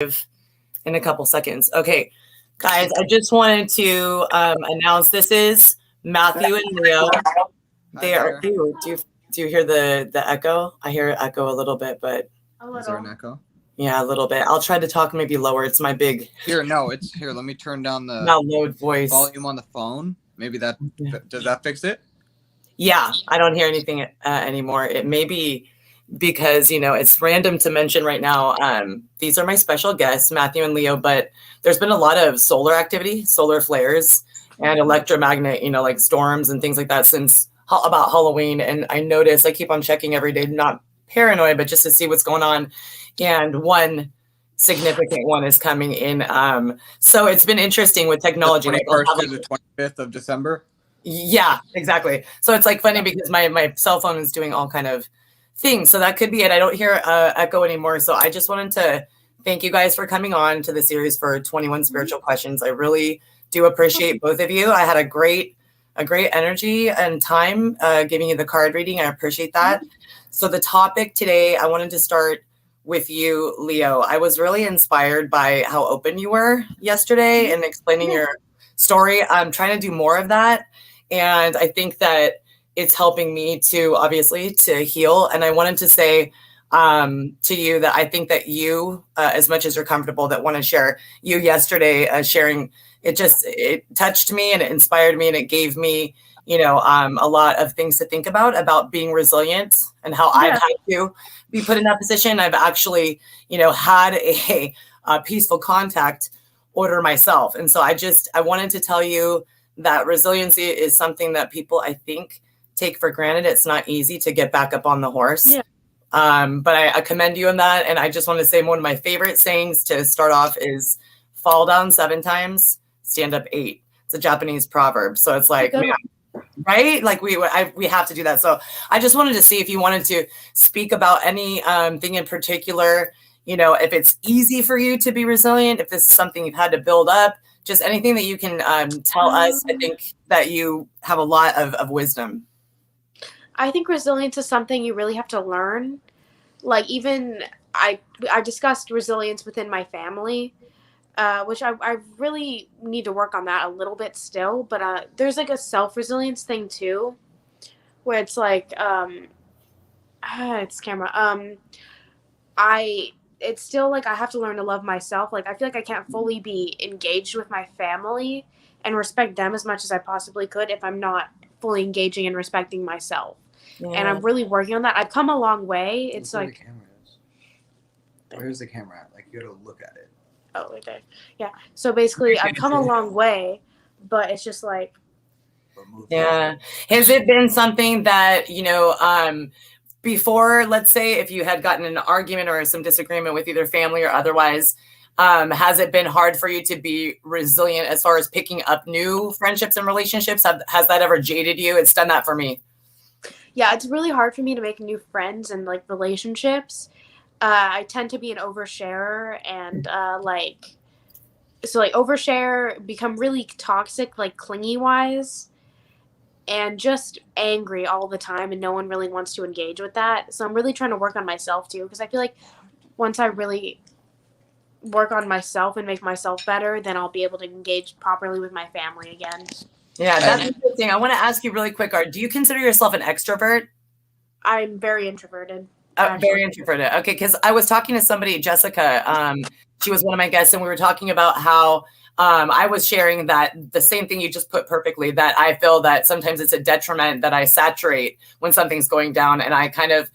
in a couple seconds. Okay, guys, I just wanted to announce this is Matthew and Leo. They are. Do you hear the echo? I hear it echo a little bit, but is there an echo? Yeah, a little bit. I'll try to talk maybe lower. It's my big. It's here. Let me turn down the loud voice volume on the phone. Maybe that does that fix it? Yeah, I don't hear anything anymore. It may be because, it's random to mention right now. These are my special guests, Matthew and Leo, but there's been a lot of solar activity, solar flares and electromagnet, like storms and things like that since about Halloween. And I notice I keep on checking every day, not paranoid, but just to see what's going on. And one significant one is coming in. So it's been interesting with technology. The 21st to the 25th of December. Yeah, exactly. So it's like funny because my cell phone is doing all kind of things. So that could be it. I don't hear echo anymore. So I just wanted to thank you guys for coming on to the series for 21 Spiritual Questions. I really do appreciate both of you. I had a great energy and time giving you the card reading. I appreciate that. So the topic today, I wanted to start with you, Leo. I was really inspired by how open you were yesterday and explaining your story. I'm trying to do more of that. And I think that it's helping me to heal. And I wanted to say to you that I think that you, as much as you're comfortable, that want to share you yesterday, sharing, it touched me and it inspired me and it gave me, a lot of things to think about being resilient and how I've had to be put in that position. I've actually, had a peaceful contact order myself. And so I wanted to tell you that resiliency is something that people, I think, take for granted. It's not easy to get back up on the horse. Yeah. But I commend you on that. And I just want to say one of my favorite sayings to start off is fall down 7 times, stand up 8. It's a Japanese proverb. So it's like, man, right? Like we have to do that. So I just wanted to see if you wanted to speak about any thing in particular, if it's easy for you to be resilient, if this is something you've had to build up, just anything that you can tell us. I think that you have a lot of wisdom. I think resilience is something you really have to learn. Like even I discussed resilience within my family, which I really need to work on that a little bit still. But there's like a self-resilience thing too, where it's like, it's camera. It's still like I have to learn to love myself. Like I feel like I can't fully be engaged with my family and respect them as much as I possibly could if I'm not fully engaging and respecting myself. Yeah. And I'm really working on that. I've come a long way. It's like the camera is. Where's the camera at? Like you gotta look at it. Oh, right there. Yeah. So basically I've come a long way, but it's just like Has it been something that, before, let's say, if you had gotten in an argument or some disagreement with either family or otherwise, has it been hard for you to be resilient as far as picking up new friendships and relationships? Has that ever jaded you? It's done that for me. Yeah, it's really hard for me to make new friends and like relationships. I tend to be an oversharer and overshare, become really toxic, like clingy wise. And just angry all the time, and no one really wants to engage with that. So I'm really trying to work on myself too, because I feel like once I really work on myself and make myself better, then I'll be able to engage properly with my family again. Yeah, that's interesting. I want to ask you really quick, do you consider yourself an extrovert? I'm very introverted. Very introverted. Okay, because I was talking to somebody, Jessica. She was one of my guests, and we were talking about how I was sharing that the same thing you just put perfectly, that I feel that sometimes it's a detriment that I saturate when something's going down, and I kind of,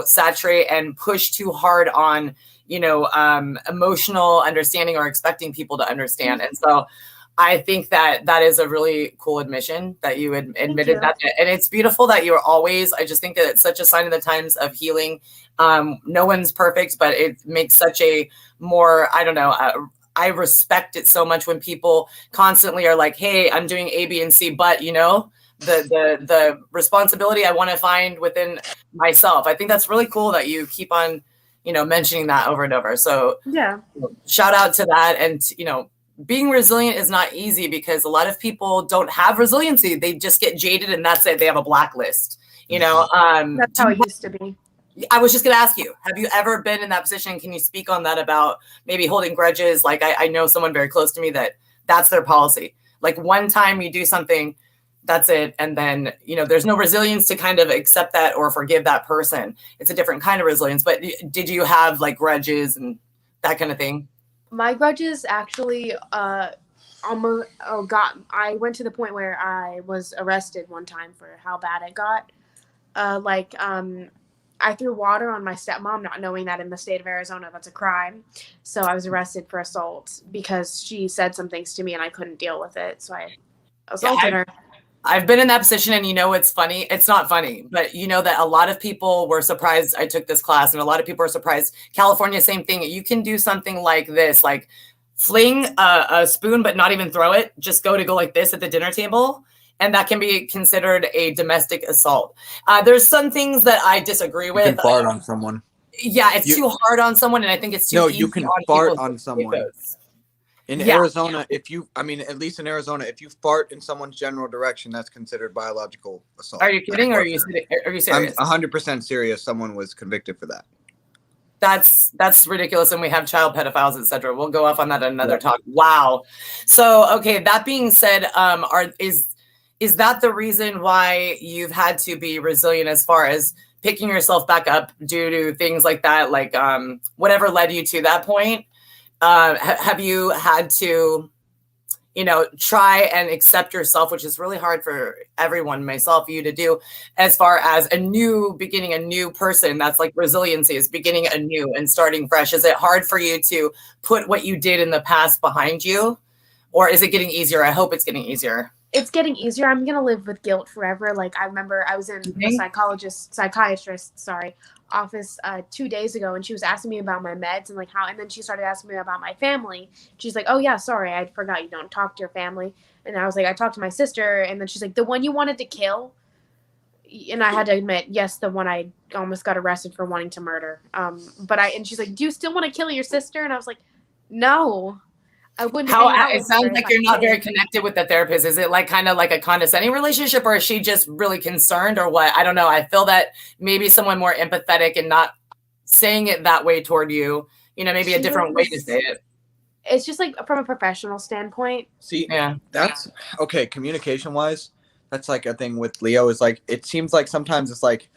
saturate and push too hard on, emotional understanding or expecting people to understand. And so I think that is a really cool admission that you admitted that. And it's beautiful that you're always, I just think that it's such a sign of the times of healing. No one's perfect, but it makes such a more, I respect it so much when people constantly are like, hey, I'm doing A, B, and C, but the responsibility I want to find within myself. I think that's really cool that you keep on, mentioning that over and over. So yeah, shout out to that. And, being resilient is not easy because a lot of people don't have resiliency. They just get jaded and that's it. They have a blacklist, That's how it used to be. I was just going to ask you, have you ever been in that position? Can you speak on that about maybe holding grudges? Like I know someone very close to me that's their policy. Like one time you do something, that's it. And then, there's no resilience to kind of accept that or forgive that person. It's a different kind of resilience. But did you have like grudges and that kind of thing? My grudges actually I went to the point where I was arrested one time for how bad it got. I threw water on my stepmom, not knowing that in the state of Arizona, that's a crime. So I was arrested for assault because she said some things to me and I couldn't deal with it. So I assaulted her. I've been in that position, and it's funny. It's not funny, but that a lot of people were surprised I took this class, and a lot of people are surprised. California, same thing. You can do something like this, like fling a spoon, but not even throw it. Just go like this at the dinner table. And that can be considered a domestic assault. There's some things that I disagree with. You can fart on someone. Yeah, it's too hard on someone, and I think it's too easy. No, you can fart on someone. In Arizona, at least in Arizona, if you fart in someone's general direction, that's considered biological assault. Are you kidding, or are you serious? I'm 100% serious. Someone was convicted for that. That's ridiculous, and we have child pedophiles, etc. We'll go off on that in another talk. Wow. So, okay, that being said, is that the reason why you've had to be resilient as far as picking yourself back up due to things like that, like whatever led you to that point? Have you had to, try and accept yourself, which is really hard for everyone, myself, you to do, as far as a new beginning, a new person? That's like resiliency, is beginning anew and starting fresh. Is it hard for you to put what you did in the past behind you, or is it getting easier? I hope it's getting easier. It's getting easier. I'm going to live with guilt forever. Like, I remember I was in the psychiatrist office 2 days ago, and she was asking me about my meds and and then she started asking me about my family. She's like, oh yeah, sorry, I forgot you don't talk to your family. And I was like, I talked to my sister. And then she's like, the one you wanted to kill? And I had to admit, yes, the one I almost got arrested for wanting to murder. And she's like, do you still want to kill your sister? And I was like, no. I wouldn't. It sounds like you're not very connected with the therapist. Is it like kind of like a condescending relationship, or is she just really concerned, or what? I don't know. I feel that maybe someone more empathetic and not saying it that way toward you, maybe a different way to say it. It's just like from a professional standpoint. See, that's okay. Communication wise, that's like a thing with Leo, is like, it seems like sometimes it's like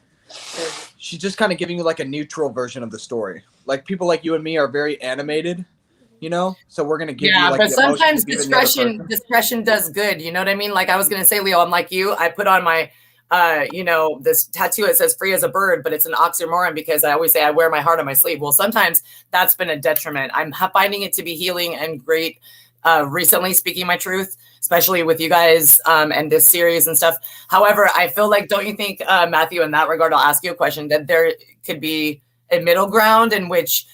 she's just kind of giving you like a neutral version of the story. Like people like you and me are very animated. So we're gonna give you like. But sometimes discretion does good. You know what I mean? Like I was gonna say, Leo, I'm like you. I put on my, this tattoo. It says "free as a bird," but it's an oxymoron because I always say I wear my heart on my sleeve. Well, sometimes that's been a detriment. I'm finding it to be healing and great. Recently, speaking my truth, especially with you guys and this series and stuff. However, I feel like, don't you think, Matthew, in that regard, I'll ask you a question, that there could be a middle ground in which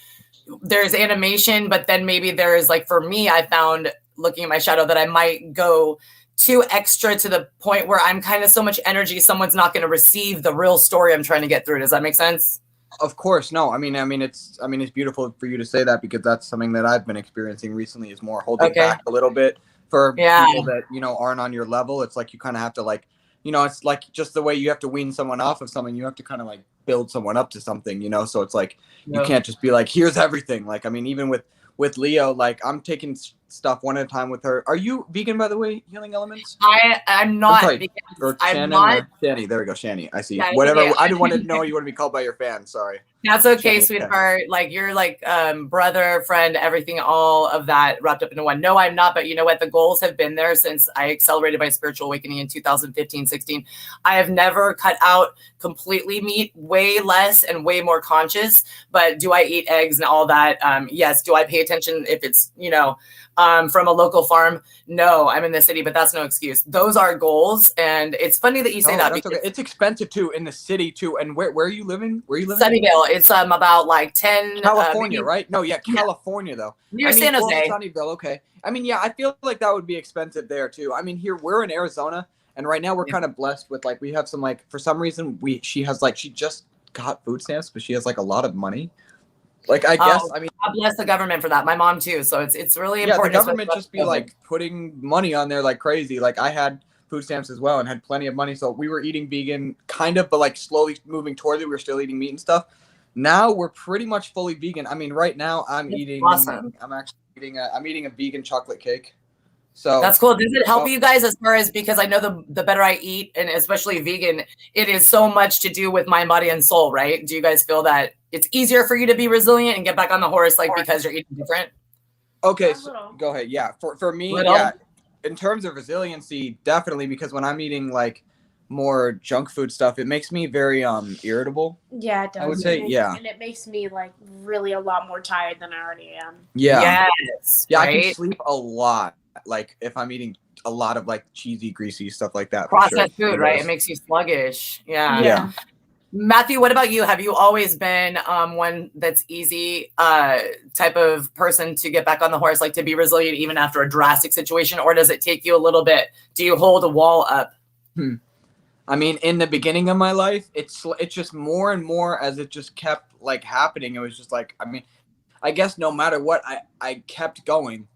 there's animation, but then maybe there is, like, for me, I found looking at my shadow that I might go too extra to the point where I'm kind of so much energy, someone's not going to receive the real story I'm trying to get through. Does that make sense? Of course. No, it's beautiful for you to say that, because that's something that I've been experiencing recently, is more holding back a little bit for people that, aren't on your level. It's like, you kind of have to, like, it's like just the way you have to wean someone off of something, you have to kind of like build someone up to something, so it's like, you can't just be like, here's everything. Like, even with Leo, like, I'm taking stuff one at a time with her. Are you vegan, by the way, Healing Elements? I'm not vegan. Or Shannon, or Shani. There we go, Shani. I see. Yeah, whatever. Yeah. I didn't want to know you want to be called by your fans. Sorry. That's okay, sweetheart. Like, you're like brother, friend, everything, all of that wrapped up into one. No, I'm not. But you know what? The goals have been there since I accelerated my spiritual awakening in 2015, 16. I have never cut out completely meat, way less and way more conscious. But do I eat eggs and all that? Yes. Do I pay attention if it's, from a local farm? No, I'm in the city, but that's no excuse. Those are goals. And it's funny that you say that. Because it's expensive too, in the city too. And where are you living? Where are you living? Sunnyvale. It's about like 10. California, right? No, California though. Near San Jose. Sunnyvale, okay. I feel like that would be expensive there too. Here we're in Arizona, and right now we're kind of blessed with, like, we have some, like, for some reason she just got food stamps, but she has like a lot of money. Like, I guess, God bless the government for that. My mom too. So it's really important. The government just be like putting money on there like crazy. Like, I had food stamps as well and had plenty of money. So we were eating vegan kind of, but like slowly moving towards it. We were still eating meat and stuff. Now we're pretty much fully vegan. I mean, right now I'm eating. Awesome. I'm eating a vegan chocolate cake. So that's cool. Does it help you guys as far as, because I know the better I eat, and especially vegan, it is so much to do with mind, body, and soul, right? Do you guys feel that it's easier for you to be resilient and get back on the horse, like because you're eating different? Okay, so go ahead. Yeah, for me, yeah. In terms of resiliency, definitely, because when I'm eating like more junk food stuff, it makes me very irritable. Yeah, it does. I would say, yeah. And it makes me like really a lot more tired than I already am. Yeah. Yes. Yeah, right? I can sleep a lot. Like if I'm eating a lot of like cheesy, greasy stuff like that. Processed food, right? It makes you sluggish. Yeah. Yeah. Matthew, what about you? Have you always been one that's easy type of person to get back on the horse, like to be resilient even after a drastic situation, or does it take you a little bit? Do you hold a wall up? I mean, in the beginning of my life, it's just more and more as it just kept like happening. It was just like, I mean, I guess no matter what, I kept going,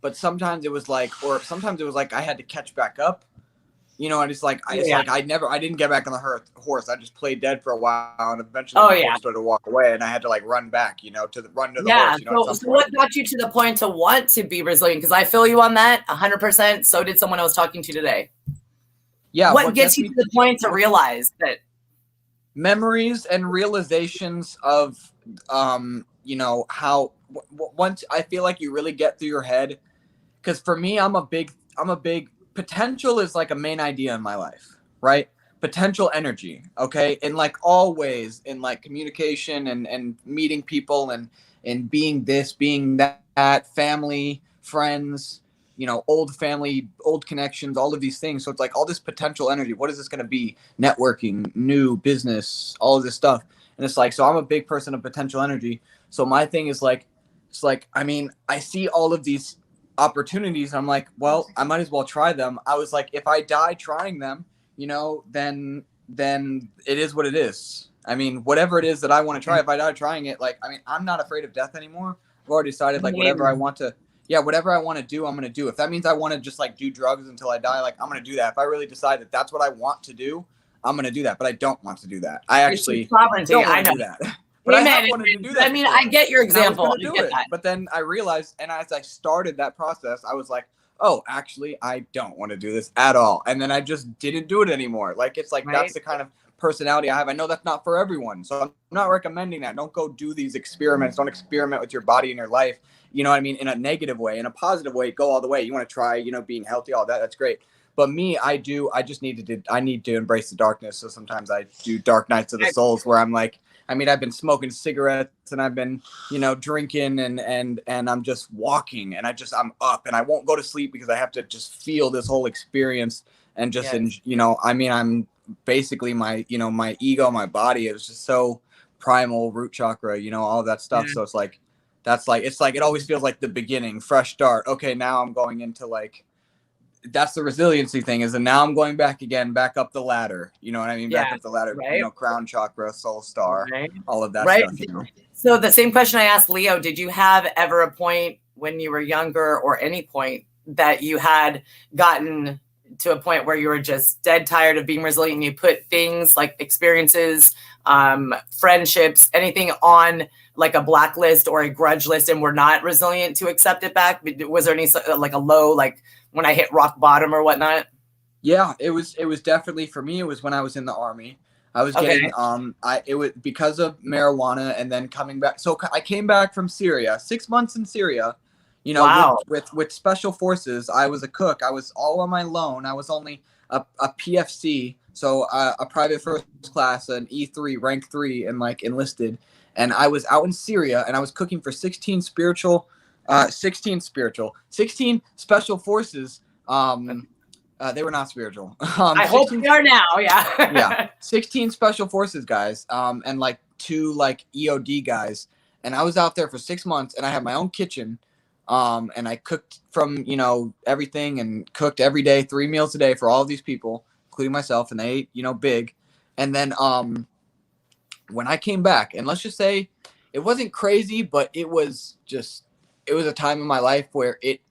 but sometimes it was like I had to catch back up. You know, and it's like I didn't get back on the horse. I just played dead for a while, and eventually the horse started to walk away, and I had to like run back, you know, to the horse. You know, so what got you to the point to want to be resilient? Because I feel you on that 100%. So did someone I was talking to today. Yeah. What gets you to the point to realize that? Memories and realizations of, you know, how once I feel like you really get through your head, because for me, I'm a big potential is like a main idea in my life, right? Potential energy, okay? In like all ways, in like communication and meeting people and being this, being that, family, friends, you know, old family, old connections, all of these things. So it's like all this potential energy. What is this going to be? Networking, new business, all of this stuff. And it's like, so I'm a big person of potential energy. So my thing is like, it's like, I mean, I see all of these opportunities. I'm like, well, I might as well try them. I was like, if I die trying them, you know, then it is what it is. I mean, whatever it is that I want to try, if I die trying it, like, I mean, I'm not afraid of death anymore. I've already decided like whatever I want to do, I'm going to do. If that means I want to just like do drugs until I die, like I'm going to do that. If I really decide that that's what I want to do, I'm going to do that. But I don't want to do that. I actually don't want to do that. But I wanted to do that. I mean, I get your example. But then I realized, and as I started that process, I was like, oh, actually, I don't want to do this at all. And then I just didn't do it anymore. Like, it's like, that's the kind of personality I have. I know that's not for everyone. So I'm not recommending that. Don't go do these experiments. Don't experiment with your body and your life. You know what I mean? In a negative way, in a positive way, go all the way. You want to try, you know, being healthy, all that. That's great. But me, I need to embrace the darkness. So sometimes I do dark nights of the souls where I'm like, I mean, I've been smoking cigarettes and I've been, you know, drinking and I'm just walking and I'm up and I won't go to sleep because I have to just feel this whole experience and just, you know, I mean, I'm basically my ego, my body is just so primal, root chakra, you know, all of that stuff. So it's like, it always feels like the beginning, fresh start. Okay, now I'm going into like, that's the resiliency thing is, and now I'm going back up the ladder. You know what I mean? Back up the ladder, you know, crown chakra, soul star, all of that stuff. You know? So the same question I asked Leo, did you have ever a point when you were younger or any point that you had gotten to a point where you were just dead tired of being resilient and you put things like experiences, friendships, anything on like a blacklist or a grudge list and were not resilient to accept it back? Was there any like a low, like when I hit rock bottom or whatnot? Yeah, it was definitely, for me, it was when I was in the Army. I was getting, it was because of marijuana and then coming back. So I came back from Syria, 6 months in Syria, you know, with special forces. I was a cook. I was all on my own. I was only a PFC. So a private first class, an E3, rank 3, and like enlisted. And I was out in Syria and I was cooking for 16 special forces. They were not spiritual. I hope they are now. Yeah. 16 special forces guys, and like 2 like EOD guys. And I was out there for 6 months and I had my own kitchen. And I cooked from, you know, everything and cooked every day, 3 meals a day for all of these people, including myself. And they ate, you know, big. And then, when I came back, and let's just say it wasn't crazy, but it was a time in my life where it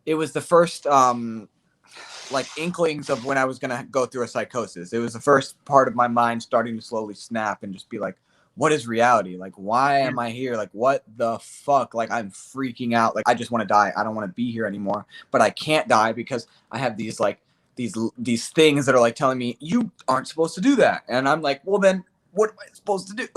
was the first like inklings of when I was going to go through a psychosis. It was the first part of my mind starting to slowly snap and just be like, what is reality? Like, why am I here? Like, what the fuck? Like, I'm freaking out. Like, I just want to die. I don't want to be here anymore, but I can't die because I have these like these things that are like telling me you aren't supposed to do that. And I'm like, well, then what am I supposed to do?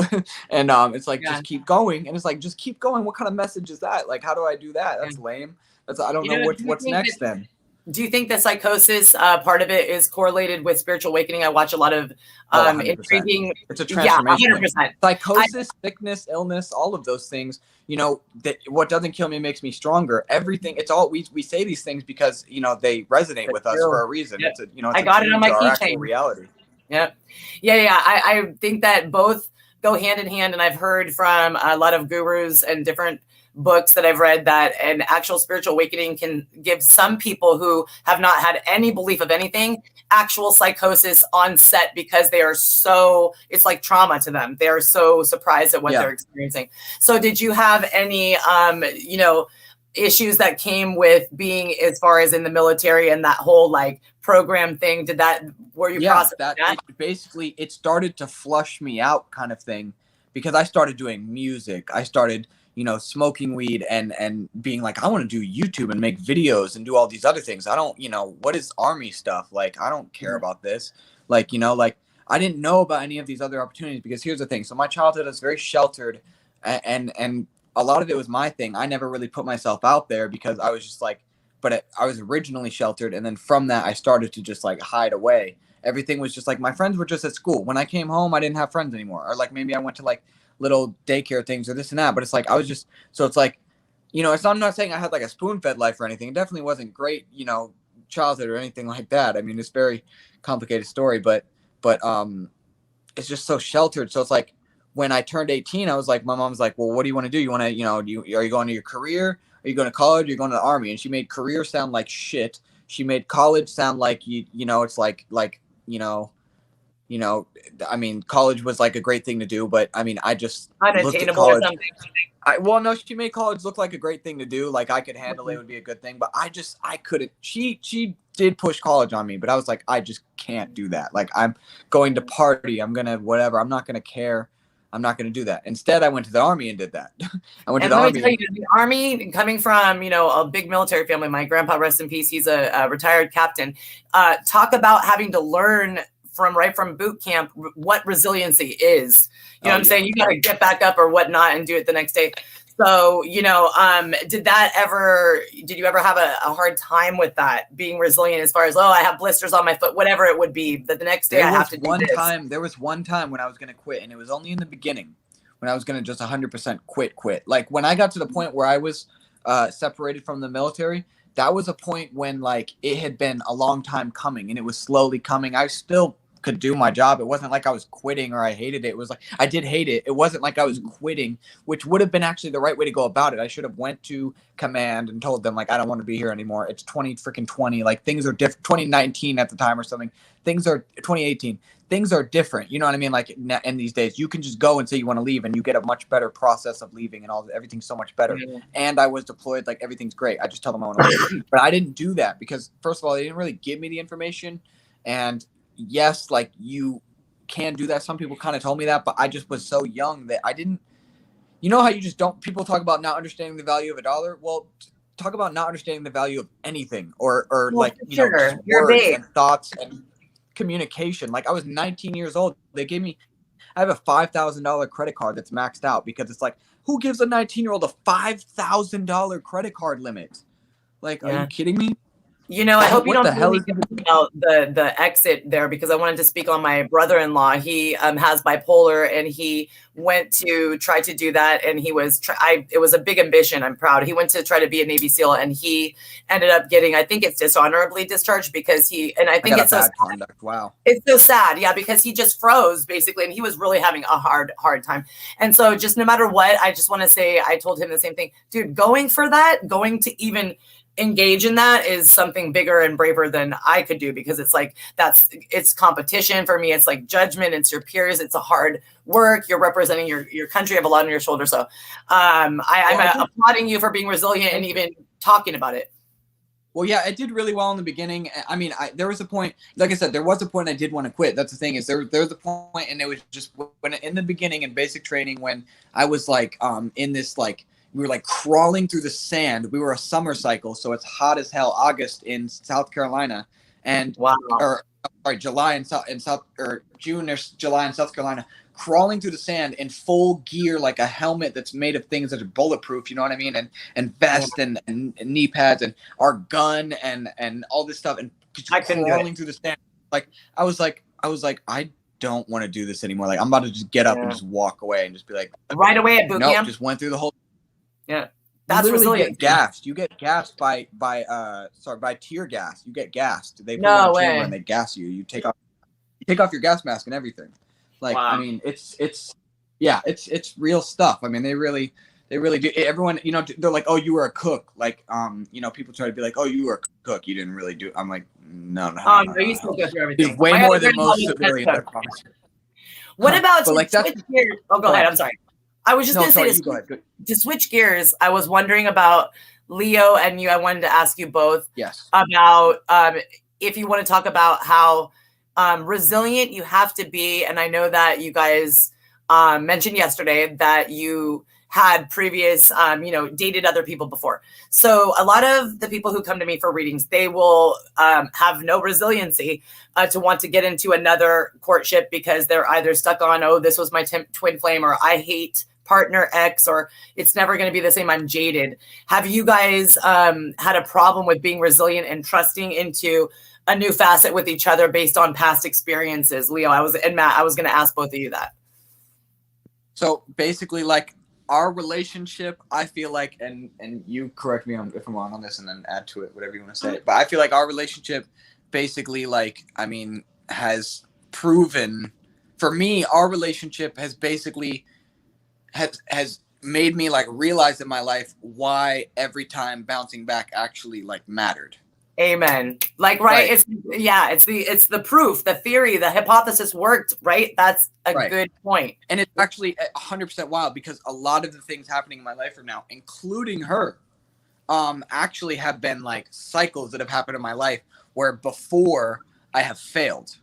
And it's like, just keep going. And it's like, just keep going. What kind of message is that? Like, how do I do that? That's lame. I don't know what's next then. Do you think the psychosis part of it is correlated with spiritual awakening? I watch a lot of intriguing. It's a transformation. 100%. Psychosis, sickness, illness, all of those things. You know, that what doesn't kill me makes me stronger. Everything. It's all we say these things because they resonate with us for a reason. Yep. It's I got it on my keychain. Reality. Yep. Yeah. I think that both go hand in hand, and I've heard from a lot of gurus and different books that I've read that an actual spiritual awakening can give some people who have not had any belief of anything actual psychosis on set because they are so, it's like trauma to them. They are so surprised at what they're experiencing. So did you have any, issues that came with being as far as in the military and that whole like program thing? Were you processing that? It started to flush me out kind of thing because I started doing music. I started smoking weed and being like, I want to do YouTube and make videos and do all these other things. I don't, what is army stuff? Like, I don't care about this. Like, I didn't know about any of these other opportunities because here's the thing. So my childhood is very sheltered and a lot of it was my thing. I never really put myself out there because I was just like, I was originally sheltered. And then from that, I started to just like hide away. Everything was just like, my friends were just at school. When I came home, I didn't have friends anymore. Or like, maybe I went to like little daycare things or this and that, but it's like I was just so it's like I'm not saying I had like a spoon-fed life or anything. It definitely wasn't great childhood or anything like that. I mean, it's a very complicated story, but it's just so sheltered. So it's like when I turned 18, I was like, my mom's like, well, what do you want to do? You want to are you going to your career? Are you going to college? Are you going to the army? And she made career sound like shit. She made college sound like it's like I mean, college was like a great thing to do, but I mean, I just unattainable or something. No, she made college look like a great thing to do. Like I could handle it would be a good thing, but I couldn't. She did push college on me, but I was like, I just can't do that. Like I'm going to party. I'm going to whatever. I'm not going to care. I'm not going to do that. Instead, I went to the army and did that. I went to the army. The army, coming from, a big military family, my grandpa, rest in peace, he's a retired captain. Talk about having to learn from boot camp what resiliency is. You know what I'm saying? You got to get back up or whatnot and do it the next day. So, did you ever have a hard time with that, being resilient as far as, I have blisters on my foot, whatever it would be, that the next day I have to do this? There was one time when I was going to quit, and it was only in the beginning when I was going to just 100% quit. Like when I got to the point where I was separated from the military, that was a point when like it had been a long time coming and it was slowly coming. I still could do my job. It wasn't like I was quitting or I hated it. It was like I did hate it. It wasn't like I was quitting, which would have been actually the right way to go about it. I should have went to command and told them like, I don't want to be here anymore. It's 2020. Like things are different. 2019 at the time or something. 2018. Things are different. You know what I mean? Like in these days, you can just go and say you want to leave and you get a much better process of leaving and everything's so much better. Mm-hmm. And I was deployed. Like everything's great. I just tell them I want to leave. But I didn't do that because first of all, they didn't really give me the information. And yes, like you can do that. Some people kind of told me that, but I just was so young that I didn't, how you just don't, people talk about not understanding the value of a dollar. Well, talk about not understanding the value of anything or like, words and thoughts and communication. Like I was 19 years old. I have a $5,000 credit card that's maxed out because it's like, who gives a 19-year-old a $5,000 credit card limit? Like, are you kidding me? I hope you don't about the exit there because I wanted to speak on my brother-in-law. He has bipolar and he went to try to do that and he was it was a big ambition. I'm proud. He went to try to be a Navy SEAL and he ended up getting, I think it's dishonorably discharged because it's so sad. Wow. It's so sad. Yeah, because he just froze basically and he was really having a hard time. And so just no matter what, I just want to say, I told him the same thing, dude, going to even engage in that is something bigger and braver than I could do because it's like it's competition for me. It's like judgment. It's your peers. It's a hard work. You're representing your country. You have a lot on your shoulders. So I'm applauding you for being resilient and even talking about it. Well, yeah, it did really well in the beginning. I mean, there was a point, like I said, there was a point I did want to quit. That's the thing, is there was a point, and it was just when in the beginning in basic training, when I was like in this, like, we were like crawling through the sand. We were a summer cycle, so it's hot as hell, August in South Carolina, and wow. or sorry, July in South or June or July in South Carolina, crawling through the sand in full gear, like a helmet that's made of things that are bulletproof, you know what I mean? And vest and knee pads and our gun and all this stuff, and crawling through the sand. Like I was like, I don't want to do this anymore. Like I'm about to just get up and just walk away and just be like, right away at boot camp. Just went through the whole. Yeah. That's resilient. Get gassed. You get gassed by tear gas. You get gassed. They put you in a chamber and they gas you. You take off your gas mask and everything. Like, wow. I mean, it's real stuff. I mean, they really do. Everyone, you know, they're like, oh, you were a cook. Like, you know, people try to be like, oh, you were a cook. You didn't really do. I'm like, no. You still go through everything. Way more than most civilians. I promise. What about like switch gears? Oh, go ahead. I'm sorry. I was just going to say to switch gears. I was wondering about Leo and you. I wanted to ask you both about if you want to talk about how resilient you have to be. And I know that you guys mentioned yesterday that you had previous, dated other people before. So a lot of the people who come to me for readings, they will have no resiliency to want to get into another courtship because they're either stuck on, oh, this was my twin flame, or I hate partner X, or it's never going to be the same, I'm jaded. Have you guys had a problem with being resilient and trusting into a new facet with each other based on past experiences? Leo, and Matt, I was going to ask both of you that. So basically, like, our relationship, I feel like, and you correct me if I'm wrong on this and then add to it, whatever you want to say. But I feel like our relationship basically, like, I mean, has proven, for me, our relationship has basically has made me like realize in my life why every time bouncing back actually like mattered. Amen. Like, right. It's the proof, the theory, the hypothesis worked, right? That's a good point. And it's actually 100% wild because a lot of the things happening in my life right now, including her, actually have been like cycles that have happened in my life where before I have failed.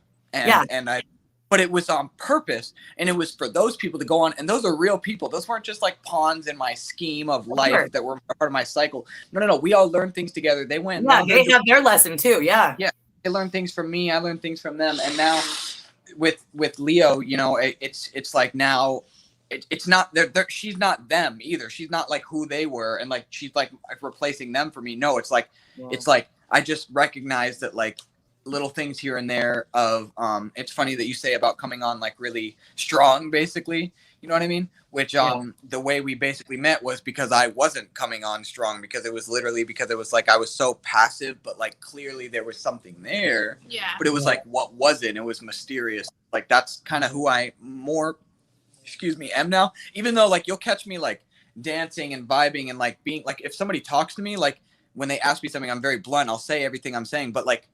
But it was on purpose, and it was for those people to go on, and those are real people. Those weren't just like pawns in my scheme of life that were part of my cycle. No. We all learned things together. They went. Yeah, they have their lesson too. Yeah. Yeah. They learned things from me. I learned things from them. And now with Leo, you know, it's like now it's not she's not them either. She's not like who they were, and like she's like replacing them for me. No, it's like I just recognize that like little things here and there of it's funny that you say about coming on like really strong, basically, you know what I mean, which the way we basically met was because I wasn't coming on strong, because it was literally because it was like I was so passive, but like clearly there was something there, but it was like, what was it? It was mysterious. Like that's kind of who I am now, even though like you'll catch me like dancing and vibing and like being like, if somebody talks to me, like when they ask me something, I'm very blunt, I'll say everything I'm saying, but like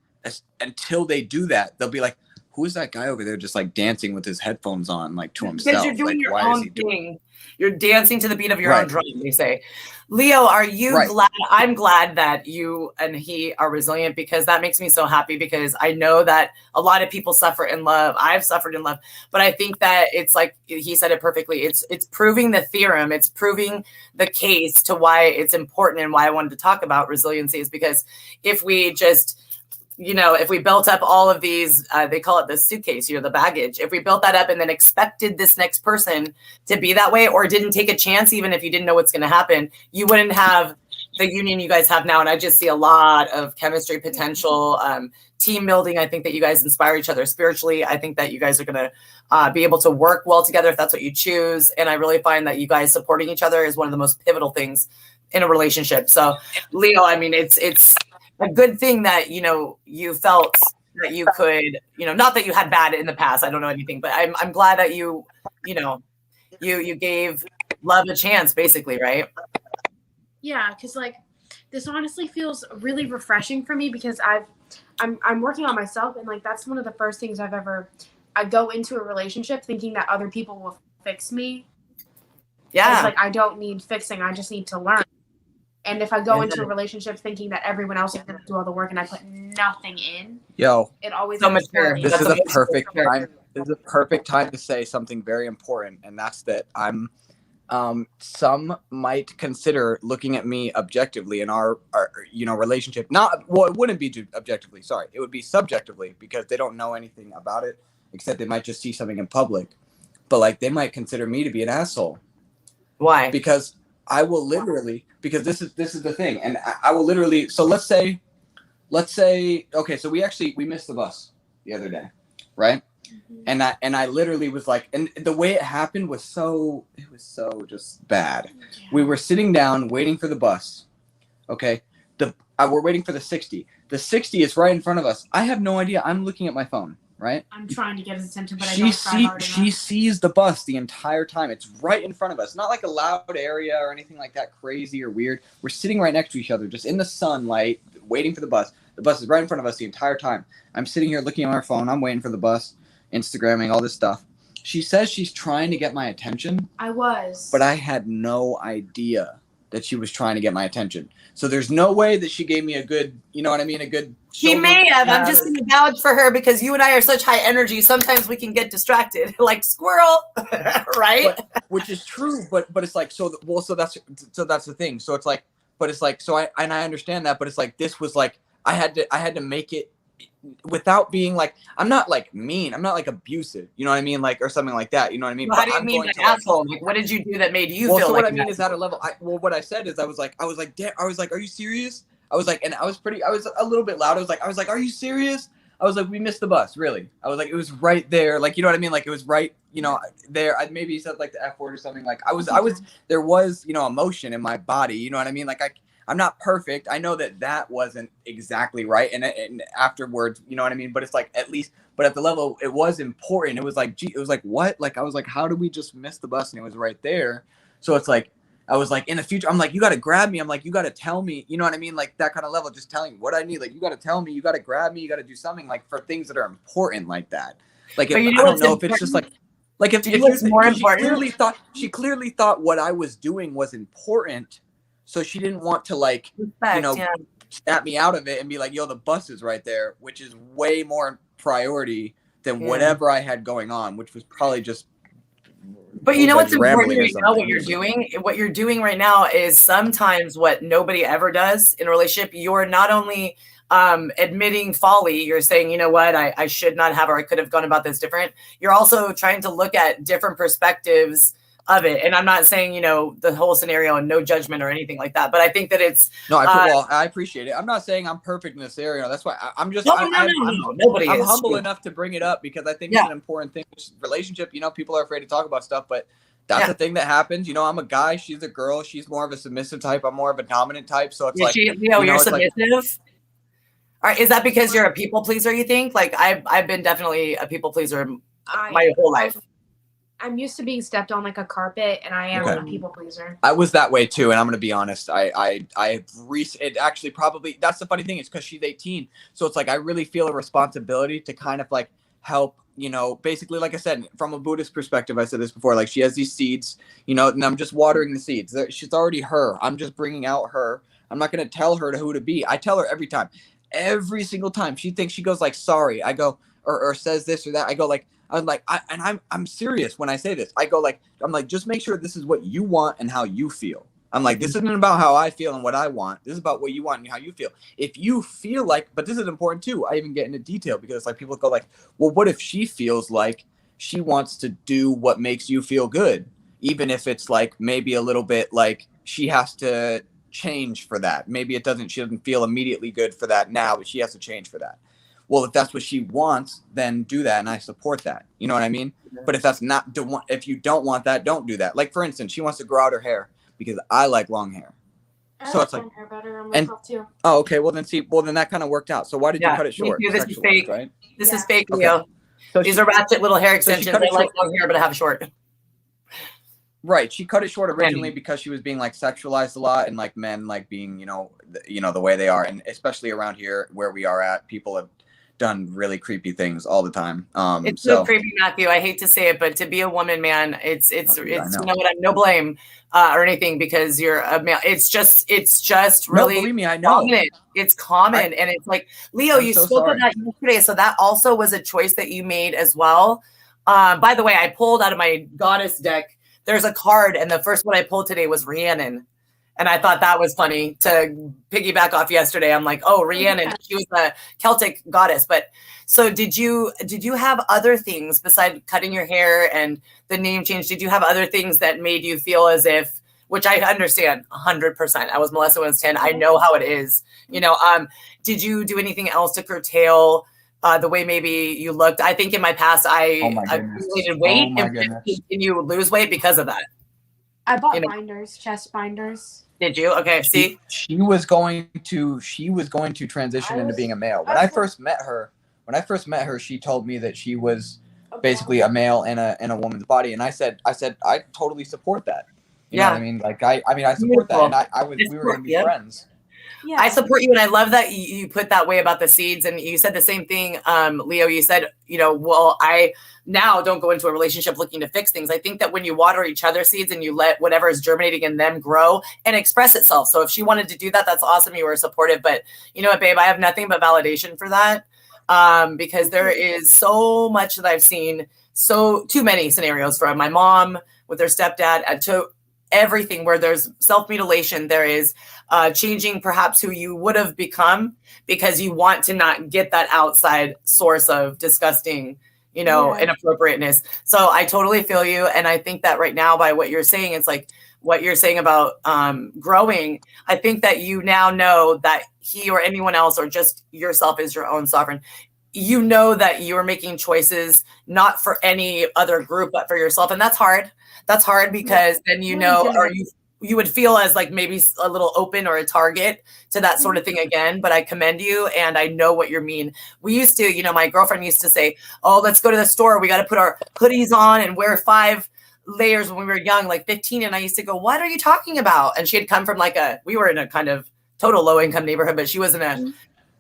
until they do that, they'll be like, who is that guy over there just like dancing with his headphones on, like to himself? Because you're doing like, your own thing. You're dancing to the beat of your own drum, they say. Leo, are you glad? I'm glad that you and he are resilient, because that makes me so happy, because I know that a lot of people suffer in love. I've suffered in love, but I think that it's like he said it perfectly. It's proving the theorem. It's proving the case to why it's important, and why I wanted to talk about resiliency is because if we just, if we built up all of these, they call it the suitcase, the baggage. If we built that up and then expected this next person to be that way, or didn't take a chance, even if you didn't know what's going to happen, you wouldn't have the union you guys have now. And I just see a lot of chemistry potential, team building. I think that you guys inspire each other spiritually. I think that you guys are going to be able to work well together if that's what you choose. And I really find that you guys supporting each other is one of the most pivotal things in a relationship. So Leo, I mean, it's a good thing that, you felt that you could, not that you had bad in the past. I don't know anything, but I'm glad that you gave love a chance, basically, right? Yeah, because like this honestly feels really refreshing for me, because I'm working on myself, and like that's one of the first things I go into a relationship thinking that other people will fix me. Yeah. It's like I don't need fixing, I just need to learn. And if I go into a relationship thinking that everyone else is going to do all the work and I put nothing in, it always so mature. This is a perfect time. This is a perfect time to say something very important, and that's that some might consider looking at me objectively in our relationship. It wouldn't be objectively. Sorry, it would be subjectively, because they don't know anything about it, except they might just see something in public. But like, they might consider me to be an asshole. Why? Because I will literally, because this is the thing, and I will literally. So let's say, okay, so we missed the bus the other day, right? Mm-hmm. And I literally was like, and the way it happened was so just bad. Yeah. We were sitting down waiting for the bus. Okay, we're waiting for the 60. The 60 is right in front of us. I have no idea. I'm looking at my phone, right? I'm trying to get his attention, but she sees the bus the entire time. It's right in front of us. Not like a loud area or anything like that, crazy or weird. We're sitting right next to each other, just in the sunlight, waiting for the bus. The bus is right in front of us the entire time. I'm sitting here looking at my phone. I'm waiting for the bus. Instagramming, all this stuff. She says she's trying to get my attention. I was. But I had no idea that she was trying to get my attention. So there's no way that she gave me a good, you know what I mean? A good. She may have. I'm just going to vouch for her, because you and I are such high energy. Sometimes we can get distracted, like squirrel, right? Which is true, but it's like, so that's the thing. So it's like, but it's like, so I understand that, but it's like, this was like, I had to make it without being like, I'm not like mean, I'm not like abusive, you know what I mean, like, or something like that, you know what I mean? Well, how do you mean like asshole? Like, what did you do that made you feel so like what I mean is at a level, what I said is I was like, damn, I was like, are you serious? I was like, and I was a little bit loud. I was like, are you serious? I was like, we missed the bus, really. I was like, it was right there, like, you know what I mean, like, it was right, you know, there. I maybe said like the F word or something. Like, I was there was, you know, emotion in my body, you know what I mean? Like, I'm not perfect. I know that wasn't exactly right. And afterwards, you know what I mean? But it's like, at least, but at the level, it was important. It was like, gee, it was like, what? Like, I was like, how did we just miss the bus? And it was right there. So it's like, I was like, in the future, I'm like, you got to grab me. I'm like, you got to tell me, you know what I mean? Like, that kind of level, just telling me what I need. Like, you got to tell me, you got to grab me, you got to do something, like, for things that are important like that. Like, if, I don't know if it's just like if it's more important. She clearly thought what I was doing was important. So she didn't want to, like, snap me out of it and be like, yo, the bus is right there, which is way more priority than whatever I had going on, which was probably just. But you know what's important right now, what you're doing right now is sometimes what nobody ever does in a relationship. You're not only admitting folly, you're saying, you know what, I should not have, or I could have gone about this different. You're also trying to look at different perspectives of it. And I'm not saying, you know, the whole scenario and no judgment or anything like that, but I think that it's I appreciate it. I'm not saying I'm perfect in this area. That's why I'm just I'm humble enough to bring it up, because I think it's an important thing. Relationship, you know, people are afraid to talk about stuff, but that's a thing that happens. You know, I'm a guy, she's a girl, she's more of a submissive type, I'm more of a dominant type. So it's you're submissive. Like, all right, is that because you're a people pleaser, you think? Like, I've been definitely a people pleaser my whole life. I'm used to being stepped on like a carpet, and I am a people pleaser. I was that way too, and I'm gonna be honest. It actually probably, that's the funny thing, is because she's 18, so it's like I really feel a responsibility to kind of like help, you know, basically, like I said, from a Buddhist perspective, I said this before, like, she has these seeds, you know, and I'm just watering the seeds. She's already her. I'm just bringing out her. I'm not gonna tell her who to be. I tell her every single time she thinks, she goes like, sorry, I go, or says this or that, I go like, I'm serious when I say this. I'm like, just make sure this is what you want and how you feel. I'm like, this isn't about how I feel and what I want. This is about what you want and how you feel. If you feel like, but this is important too. I even get into detail, because like people go like, well, what if she feels like she wants to do what makes you feel good? Even if it's like maybe a little bit like she has to change for that. Maybe she doesn't feel immediately good for that now, but she has to change for that. Well, if that's what she wants, then do that, and I support that. You know what I mean? Yeah. But if that's not if you don't want that, don't do that. Like, for instance, she wants to grow out her hair because I like long hair. So it's like hair better on myself too. Oh, okay. Well, then that kind of worked out. So why did you cut it short? This is fake. Right? This is fake, Leo. Okay. So these are ratchet little hair extensions. I like long hair, but I have short. Right. She cut it short originally because she was being like sexualized a lot, and like men like being, you know, the way they are, and especially around here where we are at, people have done really creepy things all the time. It's so creepy, Matthew. I hate to say it, but to be a woman, man, it's you know what, I'm no blame or anything, because you're a male. It's just really, no, believe me, I know. Dominant. It's common. And it's like, Leo, you spoke of that yesterday. So that also was a choice that you made as well. By the way, I pulled out of my goddess deck. There's a card, and the first one I pulled today was Rhiannon. And I thought that was funny to piggyback off yesterday. I'm like, oh, Rhiannon, she was a Celtic goddess. But so did you have other things besides cutting your hair and the name change? Did you have other things that made you feel as if, which I understand 100%. I was molested when I was 10. I know how it is. You know, did you do anything else to curtail the way maybe you looked? I think in my past, I accumulated weight and you lose weight because of that. I bought binders, chest binders. Did you? Okay. See, she was going to transition into being a male. When I first met her, she told me that she was basically a male in a woman's body, and I said I totally support that. You know what I mean? Like I support that, and we were going to be friends. Yeah. I support you, and I love that you put that way about the seeds. And you said the same thing, Leo. You said, you know, well, I now don't go into a relationship looking to fix things. I think that when you water each other's seeds and you let whatever is germinating in them grow and express itself. So if she wanted to do that, that's awesome. You were supportive. But you know what, babe, I have nothing but validation for that, because there is so much that I've seen, too many scenarios from my mom with her stepdad to everything where there's self-mutilation. There is changing perhaps who you would have become because you want to not get that outside source of disgusting, you know, inappropriateness. So I totally feel you. And I think that right now, by what you're saying, it's like what you're saying about growing. I think that you now know that he or anyone else or just yourself is your own sovereign. You know that you're making choices not for any other group, but for yourself. And that's hard. That's hard because then you know, or you would feel as like maybe a little open or a target to that sort of thing again. But I commend you, and I know what you mean. We used to, you know, my girlfriend used to say, oh, let's go to the store. We got to put our hoodies on and wear 5 layers when we were young, like 15. And I used to go, what are you talking about? And she had come from we were in a kind of total low income neighborhood, but she was in a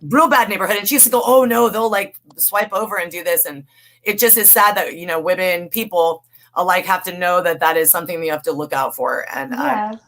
real bad neighborhood. And she used to go, oh no, they'll like swipe over and do this. And it just is sad that, you know, women, people alike have to know that that is something that you have to look out for. And,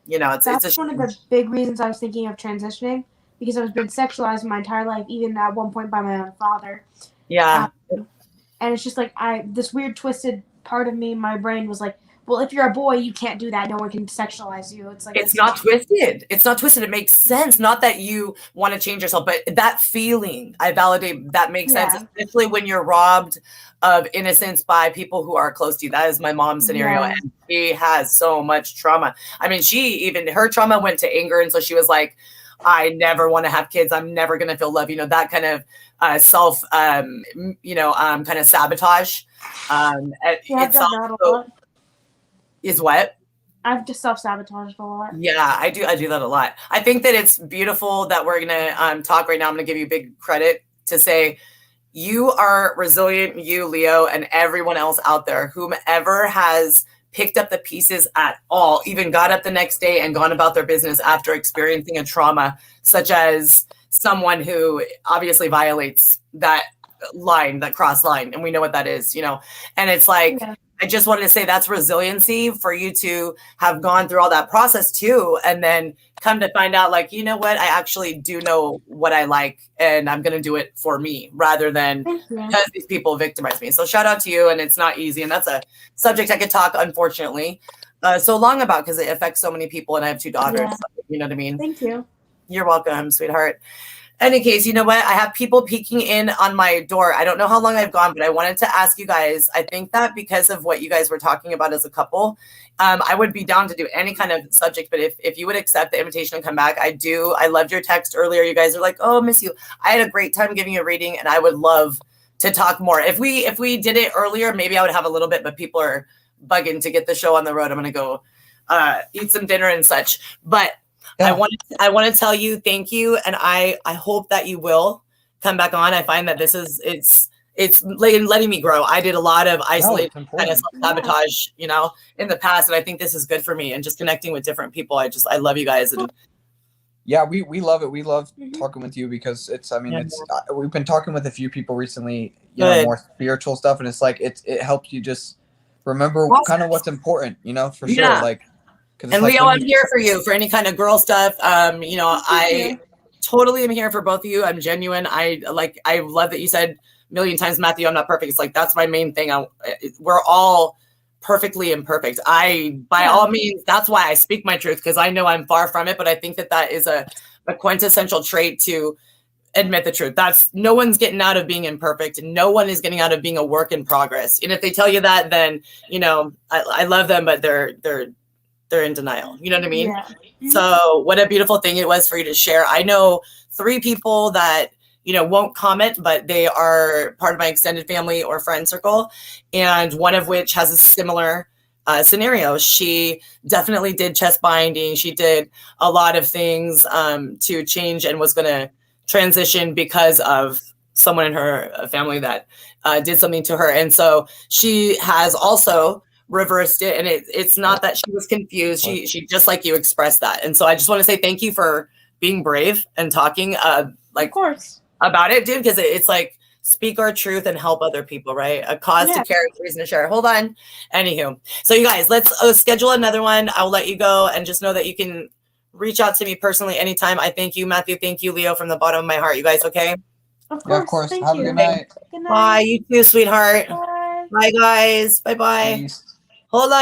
you know, that's one of the big reasons I was thinking of transitioning, because I was being sexualized my entire life, even at one point by my own father. Yeah. And it's just like, this weird twisted part of me, my brain was like, well, if you're a boy, you can't do that. No one can sexualize you. It's like, it's not twisted. It's not twisted. It makes sense. Not that you want to change yourself, but that feeling, I validate, that makes sense, especially when you're robbed of innocence by people who are close to you. That is my mom's scenario. And she has so much trauma. I mean, her trauma went to anger. And so she was like, I never want to have kids. I'm never going to feel love. You know, that kind of self, kind of sabotage. Is what? I've just self-sabotaged a lot. Yeah, I do that a lot. I think that it's beautiful that we're going to talk right now. I'm going to give you big credit to say you are resilient, you, Leo, and everyone else out there, whomever has picked up the pieces at all, even got up the next day and gone about their business after experiencing a trauma, such as someone who obviously violates that line, that cross line. And we know what that is, you know, and it's like, I just wanted to say that's resiliency for you to have gone through all that process too. And then come to find out, like, you know what, I actually do know what I like and I'm going to do it for me rather than because these people victimize me. So shout out to you. And it's not easy. And that's a subject I could talk, unfortunately, so long about because it affects so many people. And I have 2 daughters. Yeah. So, you know what I mean? Thank you. You're welcome, sweetheart. Any case, you know what? I have people peeking in on my door. I don't know how long I've gone, but I wanted to ask you guys. I think that because of what you guys were talking about as a couple, I would be down to do any kind of subject. But if you would accept the invitation and come back, I do. I loved your text earlier. You guys are like, oh, miss you. I had a great time giving you a reading, and I would love to talk more. If we did it earlier, maybe I would have a little bit, but people are bugging to get the show on the road. I'm going to go eat some dinner and such. But I want to tell you thank you, and I hope that you will come back on. I find that this is it's letting me grow. I did a lot of isolated kind of self-sabotage, you know, in the past, and I think this is good for me. And just connecting with different people. I love you guys, and Yeah, we love it. We love talking with you because it's, I mean, it's, we've been talking with a few people recently, you know, more spiritual stuff. And it's like, it helps you just remember kind of what's important, you know, for sure. Like, and like Leo, I'm here for you for any kind of girl stuff. You know, I totally am here for both of you. I'm genuine. I love that you said a million times, Matthew, I'm not perfect. It's like, that's my main thing. We're all perfectly imperfect. By all means, that's why I speak my truth, because I know I'm far from it. But I think that is a quintessential trait to admit the truth. That's, no one's getting out of being imperfect. No one is getting out of being a work in progress. And if they tell you that, then, you know, I love them, but they're in denial. You know what I mean? Yeah. So what a beautiful thing it was for you to share. I know 3 people that, you know, won't comment, but they are part of my extended family or friend circle. And one of which has a similar scenario. She definitely did chest binding. She did a lot of things to change and was going to transition because of someone in her family that did something to her. And so she has also reversed it. And it's not that she was confused. She just like you expressed that. And so I just want to say thank you for being brave and talking like, of course, about it, dude, because it's like, speak our truth and help other people, right? A cause to care, a reason to share. Hold on. Anywho, so you guys, let's schedule another one. I'll let you go, and just know that you can reach out to me personally anytime. I thank you, Matthew. Thank you, Leo, from the bottom of my heart. You guys okay? Of course. Yeah, of course. Have a good night. Good night. Bye. You too, sweetheart. Bye, guys. Bye-bye. Hold on.